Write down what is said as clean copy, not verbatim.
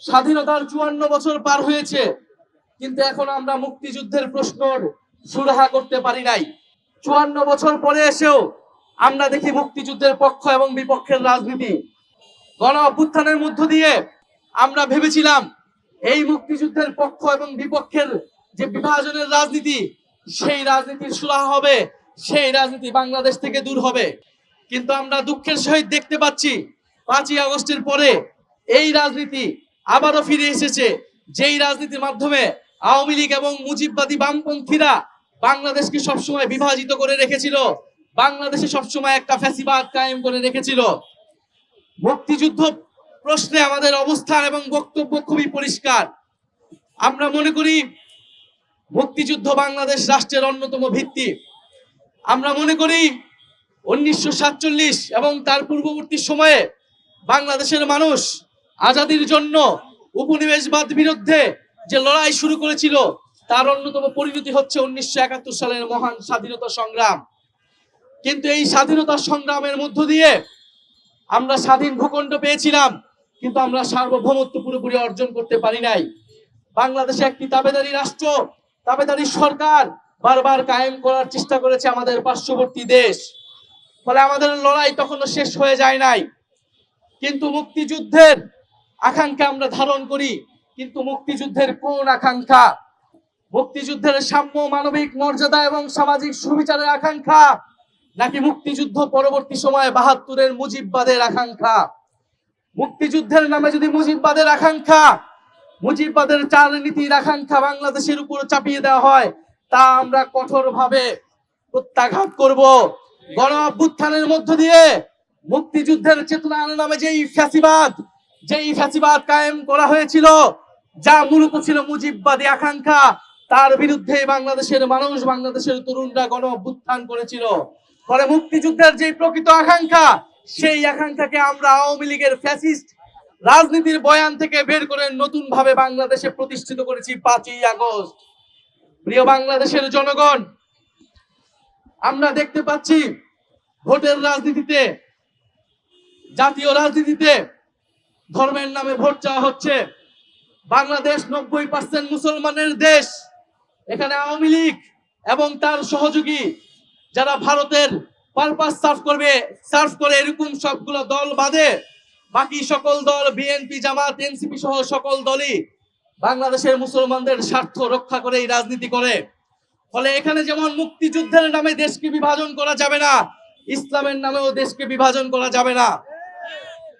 স্বাধীনতার 54 বছর পার হয়েছে, কিন্তু এখন আমরা মুক্তিযুদ্ধের প্রশ্নর সুরাহা করতে পারি নাই। 54 বছর পরে এসেও আমরা দেখি মুক্তিযুদ্ধের পক্ষ এবং বিপক্ষের রাজনীতি। গণ অভ্যুত্থানের মধ্য দিয়ে আমরা ভেবেছিলাম এই মুক্তিযুদ্ধের পক্ষ এবং বিপক্ষের যে বিভাজনের রাজনীতি, সেই রাজনীতির সুরাহা হবে, সেই রাজনীতি বাংলাদেশ থেকে দূর হবে। কিন্তু আমরা দুঃখের সহিত দেখতে পাচ্ছি 5ই আগস্টের পরে এই রাজনীতি আবারও ফিরে এসেছে, যেই রাজনীতির মাধ্যমে আওয়ামী লীগ এবং মুজিববাদী বামপন্থীরা বাংলাদেশকে সবসময় বিভাজিত করে রেখেছিল, বাংলাদেশে সবসময় একটা ফ্যাসিবাদ কায়েম করে রেখেছিল। মুক্তিযুদ্ধ প্রশ্নে আমাদের অবস্থান এবং বক্তব্য খুবই পরিষ্কার। আমরা মনে করি মুক্তিযুদ্ধ বাংলাদেশ রাষ্ট্রের অন্যতম ভিত্তি। আমরা মনে করি 1947 এবং তার পূর্ববর্তী সময়ে বাংলাদেশের মানুষ আজাদির জন্য উপনিবেশবাদ বিরুদ্ধে যে লড়াই শুরু করেছিল, তার অন্যতম পরিণতি হচ্ছে 1971 সালের মহান স্বাধীনতা সংগ্রাম। কিন্তু এই স্বাধীনতা সংগ্রামের মধ্য দিয়ে আমরা স্বাধীন ভূখণ্ড পেয়েছিলাম, কিন্তু আমরা সার্বভৌমত্ব পুরোপুরি অর্জন করতে পারি নাই। বাংলাদেশে একটি তাবেদারি রাষ্ট্র, তাবেদারি সরকার বারবার কায়েম করার চেষ্টা করেছে আমাদের পার্শ্ববর্তী দেশ। ফলে আমাদের লড়াই তখনও শেষ হয়ে যায় নাই। কিন্তু মুক্তিযুদ্ধের আকাঙ্ক্ষা আমরা ধারণ করি, কিন্তু মুক্তিযুদ্ধের কোন আকাঙ্ক্ষা? মুক্তিযুদ্ধের সাম্য, মানবিক মর্যাদা এবং সামাজিক সুবিচারের আকাঙ্ক্ষা, নাকি মুক্তিযুদ্ধ পরবর্তী সময়ে 72-এর মুজিববাদের আকাঙ্ক্ষা? মুক্তিযুদ্ধের নামে যদি মুজিববাদের আকাঙ্ক্ষা, মুজিববাদের 4 নীতির আকাঙ্ক্ষা বাংলাদেশের উপর চাপিয়ে দেওয়া হয়, তা আমরা কঠোরভাবে প্রত্যাঘাত করব। গণ অভ্যুত্থানের মধ্য দিয়ে মুক্তিযুদ্ধের চেতনার নামে যেই ফ্যাসিবাদ কায়েম করা হয়েছিল, যা মূলত ছিল মুজিববাদী আকাঙ্ক্ষা, তার বিরুদ্ধে বাংলাদেশের মানুষ, বাংলাদেশের তরুণরা গণ অভ্যুত্থান করেছিল। ফলে মুক্তিযুদ্ধের যে প্রকৃত আকাঙ্ক্ষা, সেই আকাঙ্ক্ষাকে আমরা আওয়ামী লীগের ফ্যাসিস্ট রাজনীতির বয়ান থেকে বের করে নতুন ভাবে বাংলাদেশে প্রতিষ্ঠিত করেছি 5ই আগস্ট। প্রিয় বাংলাদেশের জনগণ, আমরা দেখতে পাচ্ছি ভোটের রাজনীতিতে, জাতীয় রাজনীতিতে ধর্মের নামে ভোট চাওয়া হচ্ছে। বাংলাদেশ 90% মুসলমানের দেশ। এখানে আওয়ামী লীগ এবং তার সহযোগী যারা ভারতের পারপাস সার্ভ করে এরকম সবগুলো দল বাদে বাকি সকল দল, বিএনপি, জামাত, এনসিপি সহ সকল দলই বাংলাদেশের মুসলমানদের স্বার্থ রক্ষা করে এই রাজনীতি করে। ফলে এখানে যেমন মুক্তিযুদ্ধের নামে দেশকে বিভাজন করা যাবে না, ইসলামের নামেও দেশকে বিভাজন করা যাবে না।